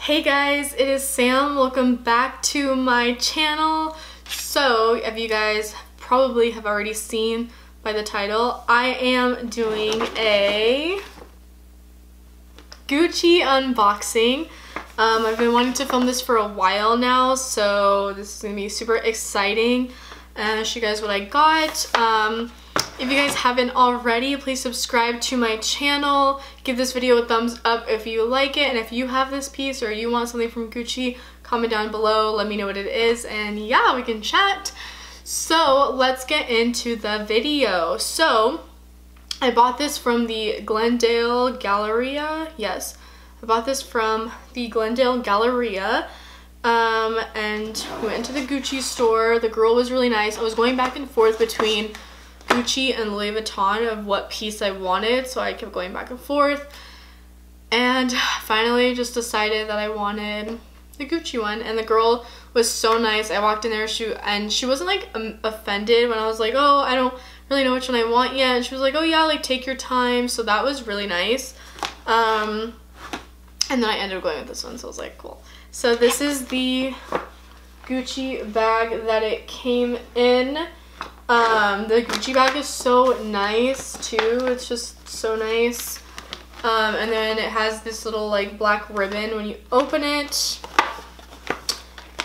Hey guys, it is Sam. Welcome back to my channel. So, if you guys probably have already seen by the title, I am doing a Gucci unboxing. I've been wanting to film this for a while now, so this is going to be super exciting and show you guys what I got. If you guys haven't already, please subscribe to my channel. Give this video a thumbs up if you like it, and if you have this piece or you want something from Gucci, comment down below, let me know what it is, and yeah, we can chat. So let's get into the video. So I bought this from the Glendale Galleria. Yes, I bought this from the Glendale Galleria. And we went into the Gucci store. The girl was really nice. I was going back and forth between Gucci and Louis Vuitton of what piece I wanted, so I kept going back and forth, and finally just decided that I wanted the Gucci one. And the girl was so nice. I walked in there, she wasn't like offended when I was like, oh, I don't really know which one I want yet, and she was like, oh yeah, like take your time. So that was really nice. And then I ended up going with this one, so I was like, cool. So this is the Gucci bag that it came in. The Gucci bag is so nice too. It's just so nice. And then it has this little like black ribbon when you open it.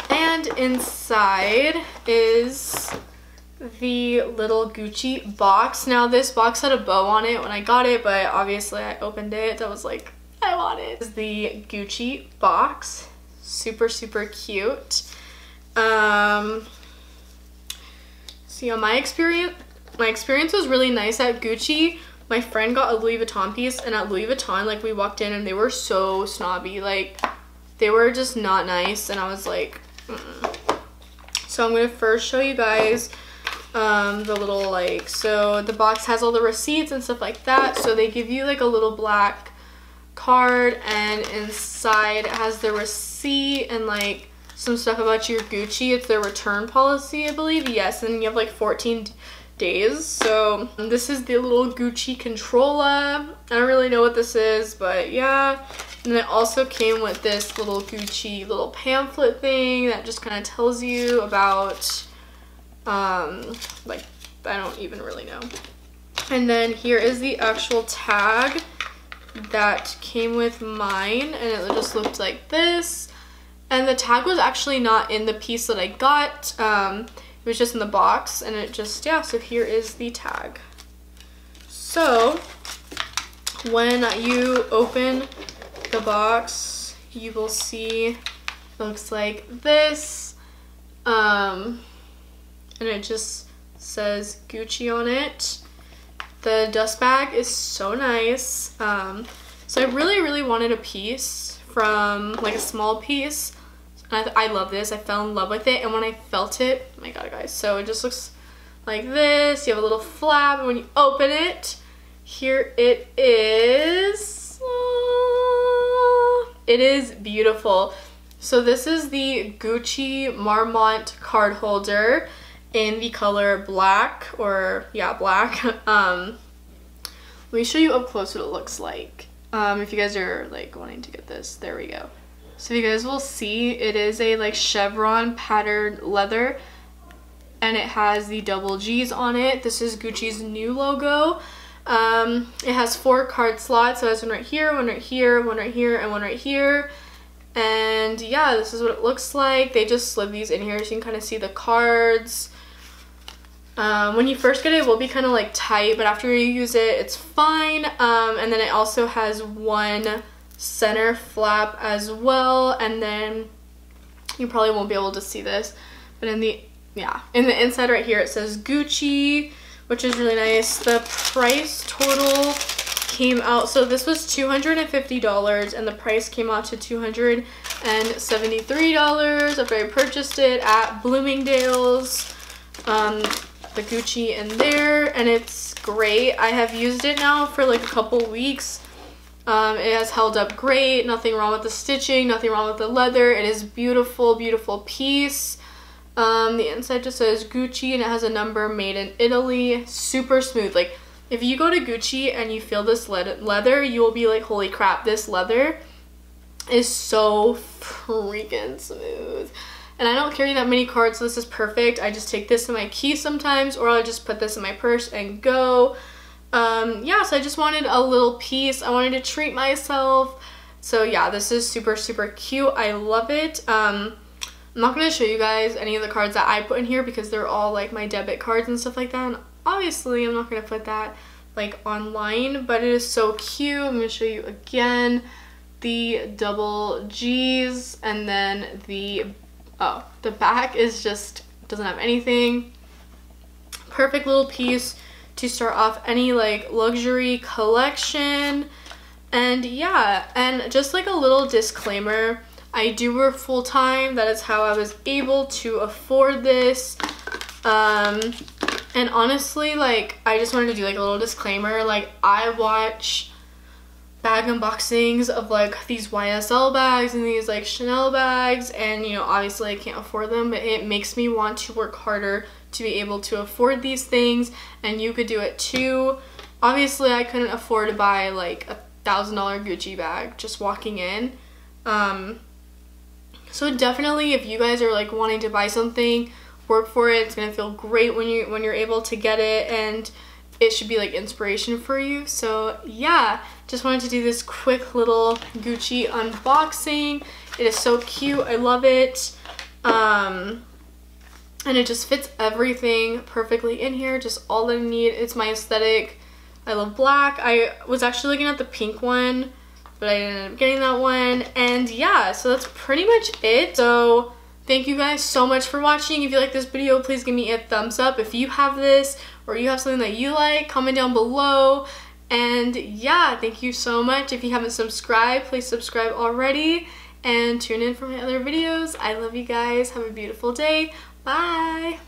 And inside is the little Gucci box. Now this box had a bow on it when I got it, but obviously I opened it. I was like, I want it. This is the Gucci box. Super, super cute. So yeah, my experience was really nice at Gucci. My friend got a Louis Vuitton piece, and at Louis Vuitton, like, we walked in and they were so snobby. Like, they were just not nice, and I was like, So I'm gonna first show you guys the little, like, so the box has all the receipts and stuff like that. So they give you like a little black card, and inside it has the receipt and like some stuff about your Gucci. It's their return policy, I believe. Yes, and you have like 14 days. So this is the little Gucci controller. I don't really know what this is, but yeah. And it also came with this little Gucci little pamphlet thing that just kind of tells you about like, I don't even really know. And then here is the actual tag that came with mine, and it just looked like this. And the tag was actually not in the piece that I got. It was just in the box, and it just, yeah, so here is the tag. So when you open the box, you will see it looks like this. And it just says Gucci on it. The dust bag is so nice. So I really wanted a piece from, like, a small piece. And I love this. I fell in love with it, and when I felt it, oh my god, guys, so it just looks like this. You have a little flap, and when you open it, here it is. It is beautiful. So this is the Gucci Marmont card holder in the color black, or yeah, black. Let me show you up close what it looks like. If you guys are like wanting to get this, there we go. So you guys will see it is a like chevron patterned leather, and it has the double G's on it. This is Gucci's new logo. It has 4 card slots, so it has one right here, one right here, one right here, and one right here. And yeah, this is what it looks like. They just slid these in here so you can kind of see the cards. When you first get it, it will be kind of like tight, but after you use it, it's fine. And then it also has one center flap as well, and then you probably won't be able to see this, but in the inside right here it says Gucci, which is really nice. The price total came out, so this was $250, and the price came out to $273 after I purchased it at Bloomingdale's. The Gucci in there, and it's great. I have used it now for like a couple weeks. It has held up great. Nothing wrong with the stitching, nothing wrong with the leather. It is beautiful, beautiful piece. The inside just says Gucci, and it has a number, made in Italy. Super smooth. Like, if you go to Gucci and you feel this leather, you will be like, holy crap, this leather is so freaking smooth. And I don't carry that many cards, so this is perfect. I just take this in my key sometimes, or I'll just put this in my purse and go. Yeah, so I just wanted a little piece. I wanted to treat myself. So yeah, this is super, super cute. I love it. I'm not going to show you guys any of the cards that I put in here because they're all like my debit cards and stuff like that. And obviously, I'm not going to put that like online, but it is so cute. I'm going to show you again the double G's, and then the back is just doesn't have anything. Perfect little piece to start off any like luxury collection. And yeah, and just like a little disclaimer, I do work full-time. That is how I was able to afford this. And honestly, like, I just wanted to do like a little disclaimer. Like, I watch bag unboxings of like these YSL bags and these like Chanel bags, and you know, obviously I can't afford them, but it makes me want to work harder to be able to afford these things, and you could do it too. Obviously I couldn't afford to buy like $1,000 Gucci bag just walking in. So definitely, if you guys are like wanting to buy something, work for it. It's gonna feel great when you're able to get it, and it should be like inspiration for you. So yeah, just wanted to do this quick little Gucci unboxing. It is so cute. I love it. And it just fits everything perfectly in here. Just all that I need. It's my aesthetic. I love black. I was actually looking at the pink one, but I ended up getting that one. And yeah, so that's pretty much it. So thank you guys so much for watching. If you like this video, please give me a thumbs up. If you have this or you have something that you like, comment down below. And yeah, thank you so much. If you haven't subscribed, please subscribe already and tune in for my other videos. I love you guys. Have a beautiful day. Bye.